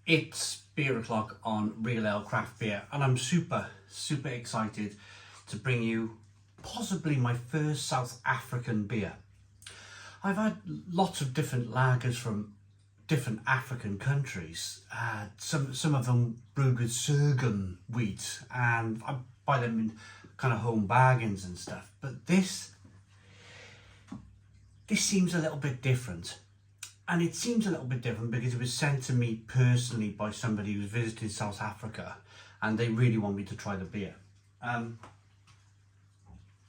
It's beer o'clock on Real Ale Craft Beer, and I'm super excited to bring you possibly my first South African beer. I've had lots of different lagers from different African countries. Some of them brewed with sorghum wheat, and I buy them in kind of home bargains and stuff. But this seems a little bit different. And it seems a little bit different because it was sent to me personally by somebody who's visited South Africa, and they really want me to try the beer.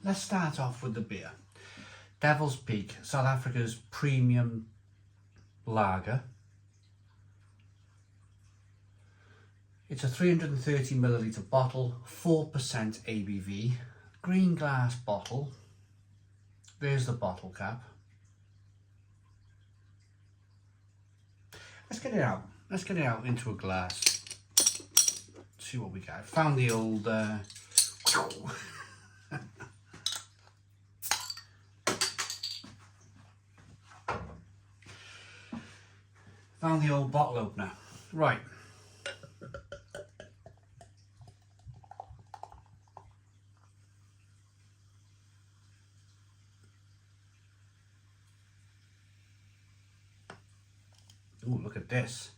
Let's start off with the beer. Devil's Peak, South Africa's premium lager. It's a 330 milliliter bottle, 4% ABV, green glass bottle. There's the bottle cap. Let's get it out. Let's get it out into a glass. See what we got. Found the old found the old bottle opener. Right. Ooh, look at this.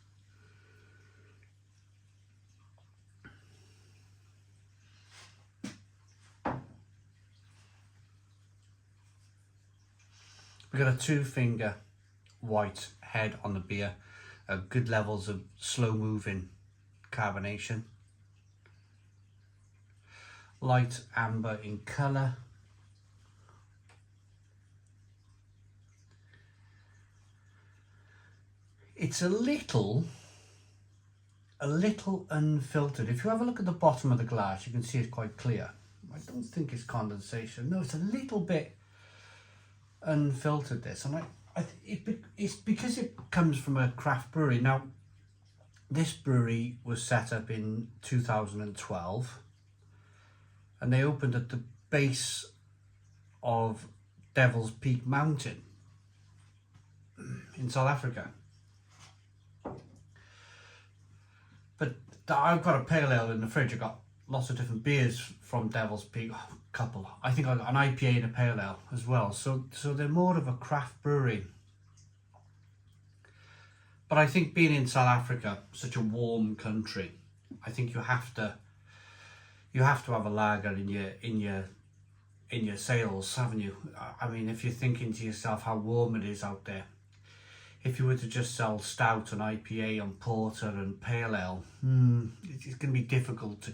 We got a 2-finger white head on the beer, good levels of slow moving carbonation, light amber in colour. It's a little unfiltered. If you have a look at the bottom of the glass, you can see it's quite clear. I don't think it's condensation. No, it's a little bit unfiltered, this. And it's because it comes from a craft brewery. Now, this brewery was set up in 2012, and they opened at the base of Devil's Peak Mountain in South Africa. But I've got a pale ale in the fridge. I've got lots of different beers from Devil's Peak, a couple. I think I've got an IPA and a pale ale as well. So they're more of a craft brewery. But I think being in South Africa, such a warm country, I think you have to have a lager in your sales, haven't you? I mean, if you're thinking to yourself how warm it is out there, if you were to just sell stout and IPA and porter and pale ale, it's going to be difficult to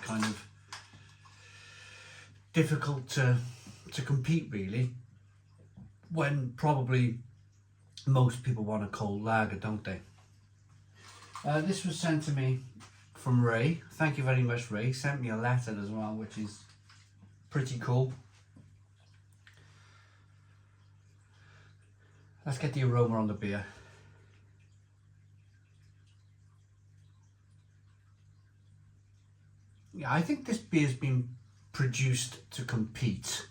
compete, really, when probably most people want a cold lager, don't they? This was sent to me from Ray. Thank you very much, Ray. Sent me a letter as well, which is pretty cool. Let's get the aroma on the beer. Yeah, I think this beer's been produced to compete.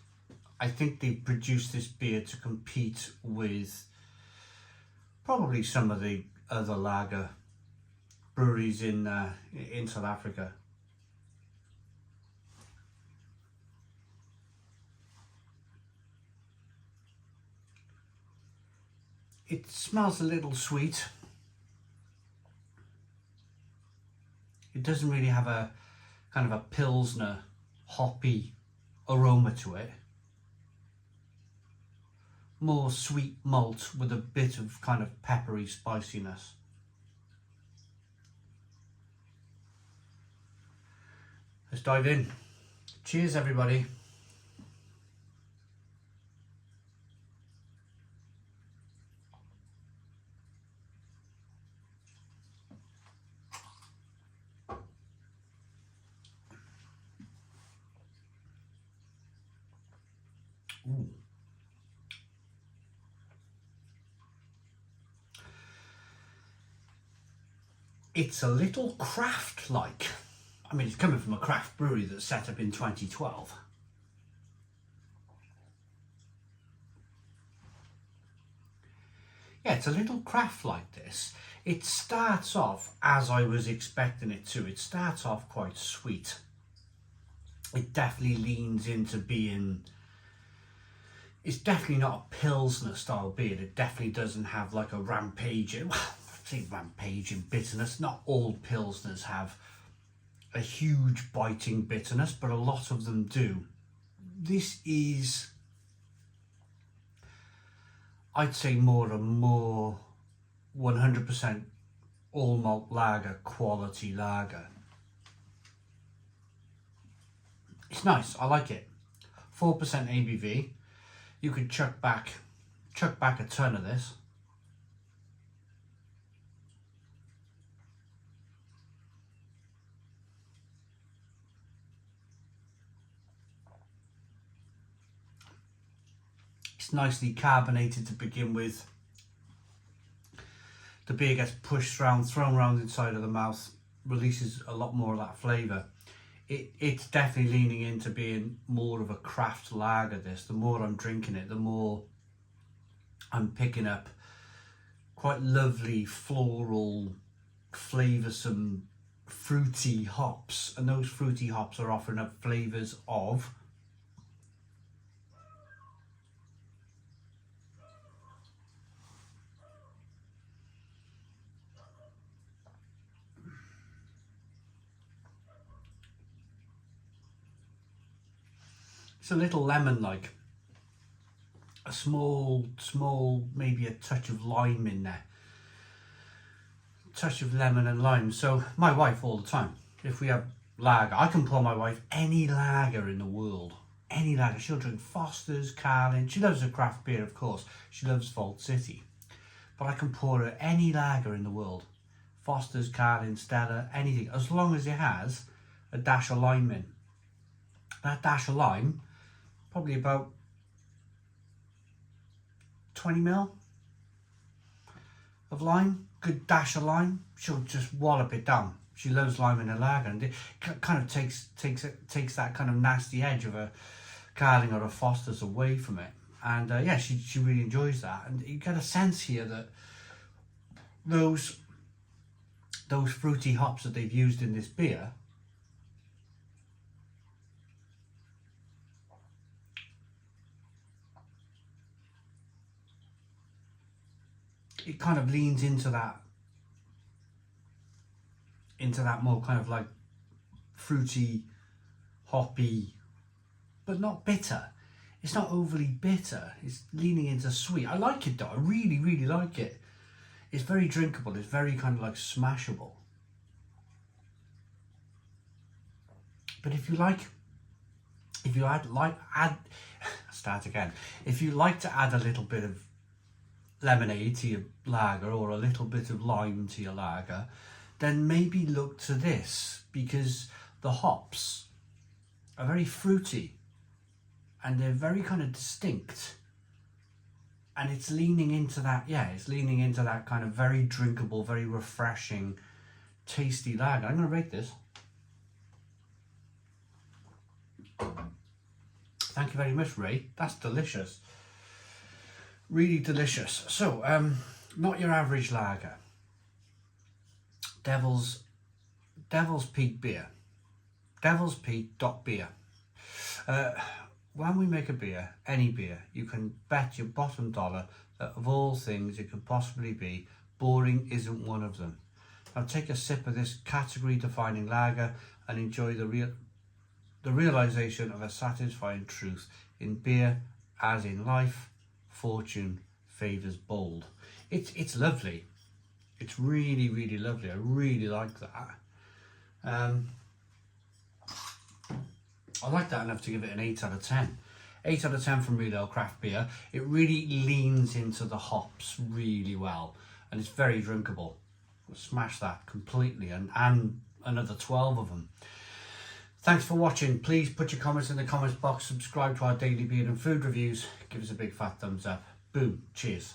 I think they produced this beer to compete with probably some of the other lager breweries in South Africa. It smells a little sweet. It doesn't really have a kind of a Pilsner hoppy aroma to it. More sweet malt with a bit of kind of peppery spiciness. Let's dive in. Cheers, everybody. Ooh. It's a little craft-like. I mean, it's coming from a craft brewery that's set up in 2012. yeah, it's a little craft like this. It starts off as I was expecting it to. It starts off quite sweet. It definitely leans into being, it's definitely not a Pilsner style beer. It definitely doesn't have like a rampaging, well, I say rampaging bitterness. Not all Pilsners have a huge biting bitterness, but a lot of them do. This is, I'd say, more 100% all malt lager, quality lager. It's nice, I like it. 4% ABV. You could chuck back a ton of this. It's nicely carbonated to begin with. The beer gets pushed around, thrown around inside of the mouth, releases a lot more of that flavour. It's definitely leaning into being more of a craft lager, this. The more I'm drinking it, the more I'm picking up quite lovely, floral, flavoursome, fruity hops. And those fruity hops are offering up flavours of it's a little lemon like, a small, maybe a touch of lime in there. Touch of lemon and lime. So my wife all the time, if we have lager, I can pour my wife any lager in the world. Any lager. She'll drink Foster's, Carlin. She loves a craft beer, of course. She loves Vault City. But I can pour her any lager in the world. Foster's, Carlin, Stella, anything. As long as it has a dash of lime in. That dash of lime, probably about 20 ml of lime, good dash of lime. She'll just wallop it down. She loves lime in her lager, and it kind of takes that kind of nasty edge of a Carling or a Foster's away from it. And yeah, she really enjoys that. And you get a sense here that those fruity hops that they've used in this beer it kind of leans into that more kind of like fruity, hoppy, but not bitter. It's not overly bitter. It's leaning into sweet. I like it though. I really, really like it. It's very drinkable. It's very kind of like smashable. But if you like If you like to add a little bit of lemonade to your lager or a little bit of lime to your lager, then maybe look to this, because the hops are very fruity and they're very kind of distinct, and it's leaning into that, it's leaning into that kind of very drinkable, very refreshing, tasty lager. I'm going to rate this. Thank you very much, Ray. That's delicious. Really delicious. So, not your average lager. Devil's Peak beer. Devil's Peak beer. When we make a beer, any beer, you can bet your bottom dollar that of all things it could possibly be, boring isn't one of them. Now take a sip of this category-defining lager and enjoy the realization of a satisfying truth: in beer, as in life, fortune favours bold. It's lovely. It's really, really lovely. I really like that. I like that enough to give it an 8 out of 10. 8 out of 10 from Real Ale Craft Beer. It really leans into the hops really well, and it's very drinkable. We'll smash that completely, and another 12 of them. Thanks for watching. Please put your comments in the comments box, subscribe to our daily beer and food reviews, give us a big fat thumbs up. Boom, cheers.